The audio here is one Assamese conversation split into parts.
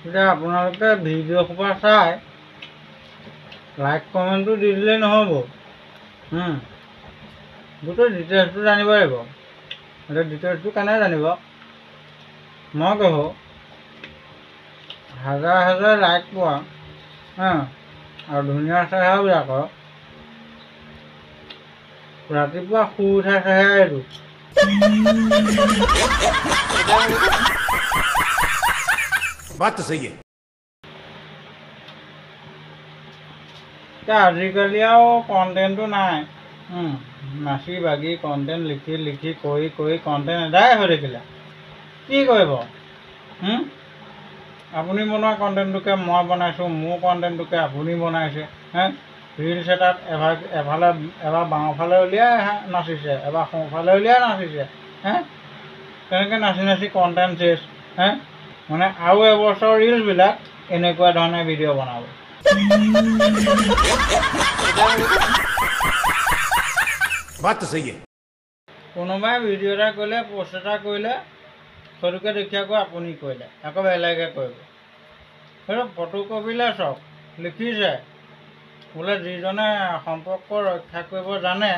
এতিয়া আপোনালোকে ভিডিঅ' সোপা চাই লাইক কমেণ্টটো দি দিলেই নহ'ব। গোটেই ডিটেইলছটো জানিব লাগিব। এতিয়া ডিটেইলছটো কেনে জানিব? মই કહোঁ হাজাৰ হাজাৰ লাইক পোৱা আৰু ধুনীয়া চেহেৰাবিলাকৰ ৰাতিপুৱা শুই উঠা চেহেৰা এইটো। बात तो सही है। এতিয়া আজিকালি আৰু কণ্টেণ্টটো নাই। নাচি বাগি কণ্টেণ্ট লিখি কৰি কণ্টেণ্ট এদায় হৈ থাকিলে কি কৰিব? আপুনি বনোৱা কণ্টেণ্টটোকে মই বনাইছোঁ, মোৰ কণ্টেণ্টটোকে আপুনি বনাইছে। ৰিলছ এটাত এবাৰ বাওঁফালে উলিয়াই নাচিছে, এবাৰ সোঁফালে উলিয়াই নাচিছে। তেনেকৈ নাচি নাচি কণ্টেণ্ট চেছ। মানে আৰু এবছৰ ৰিলছবিলাক এনেকুৱা ধৰণে ভিডিঅ' বনাব। बात तो सही है। কোনোবাই ভিডিঅ' এটা কৰিলে, পষ্ট এটা কৰিলে, সেইটোকে দেখি আকৌ আপুনি কৰিলে, আকৌ বেলেগে কৰিব। সেইটো ফটোকপিলে চাওক, লিখিছে বোলে যিজনে সম্পৰ্ক ৰক্ষা কৰিব জানে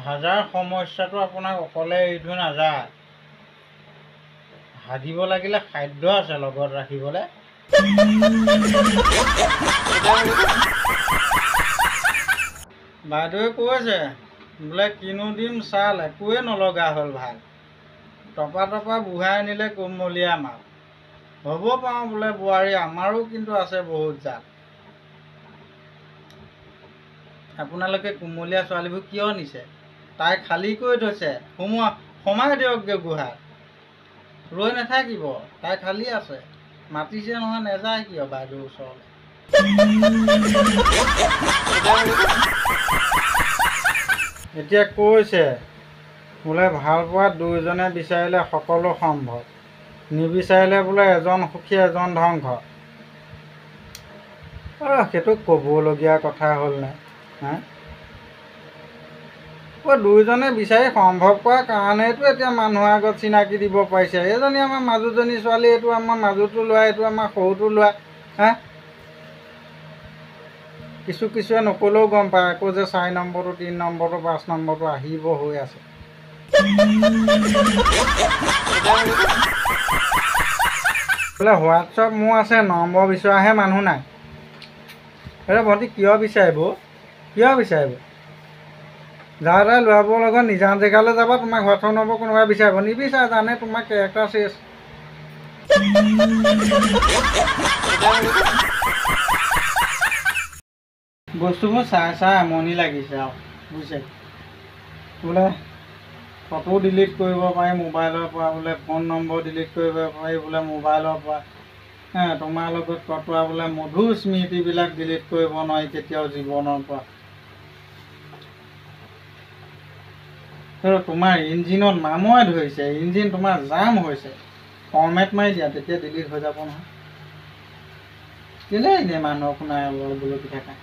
হাজাৰ সমস্যাটো আপোনাক অকলে এৰি থৈ নাযায়। হাগিব লাগিলে খাদ্য আছে লগত ৰাখিবলৈ। বাইদেৱে কৈছে বোলে কিনো দিম চাল একোৱে নলগা হ'ল ভাল, টপা বুঢ়াই আনিলে কোমলীয়া মাল। হ'ব পাওঁ বোলে বোৱাৰী, আমাৰো কিন্তু আছে বহুত জাত। আপোনালোকে কোমলীয়া ছোৱালীবোৰ কিয় নিছে? তাই খালী কৰি থৈছে, সোমাই দিয়কগৈ গুহাত, ৰৈ নাথাকিব। তাই খালী আছে, মাতিছে নহয়, নেযায় কিয় বাইদেউৰ ওচৰলৈ? এতিয়া কৈছে বোলে ভাল পোৱা দুয়োজনে বিচাৰিলে সকলো সম্ভৱ, নিবিচাৰিলে বোলে এজন সুখী এজন ধ্বংস। সেইটো ক'বলগীয়া কথা হ'লনে? দুয়োজনে বিচাৰি সম্ভৱ কৰাৰ কাৰণেতো এতিয়া মানুহৰ আগত চিনাকি দিব পাৰিছে। এইজনী আমাৰ মাজুজনী ছোৱালী, এইটো আমাৰ মাজুটো লোৱা, এইটো আমাৰ সৰুটো লোৱা। কিছুৱে নক'লেও গম পায় আকৌ যে 4 নম্বৰটো, 3 নম্বৰটো, 5 নম্বৰটো আহিব হৈ আছে। বোলে হোৱাটছআপ মোৰ আছে, নম্বৰ বিচৰাহে মানুহ নাই। ভণ্টি কিয় বিচাৰিব? যাৰ ল'ৰাবোৰৰ লগত নিজান জেগালৈ যাব, তোমাক হোৱাটছআপ নম্বৰ কোনোবাই বিচাৰিব? নিবিচাৰে, জানে তোমাৰ কেৰেক্টাৰ চেছ। বস্তুবোৰ চাই আমনি লাগিছে আৰু বুজিছে। বোলে ফটো ডিলিট কৰিব পাৰি মোবাইলৰ পৰা, বোলে ফোন নম্বৰ ডিলিট কৰিব পাৰি বোলে মোবাইলৰ পৰা। তোমাৰ লগত কটোৱা বোলে মধুৰ স্মৃতিবিলাক ডিলিট কৰিব নোৱাৰি কেতিয়াও জীৱনৰ পৰা। তোমাৰ ইঞ্জিনত মামৰে ধৰিছে, ইঞ্জিন তোমাৰ জাম হৈছে, ফৰ্মেট মাৰি দিয়া, তেতিয়া ডিলিট হৈ যাব নহয়। কেলে এনেই মানুহৰ শুনাই বলকি থাকা।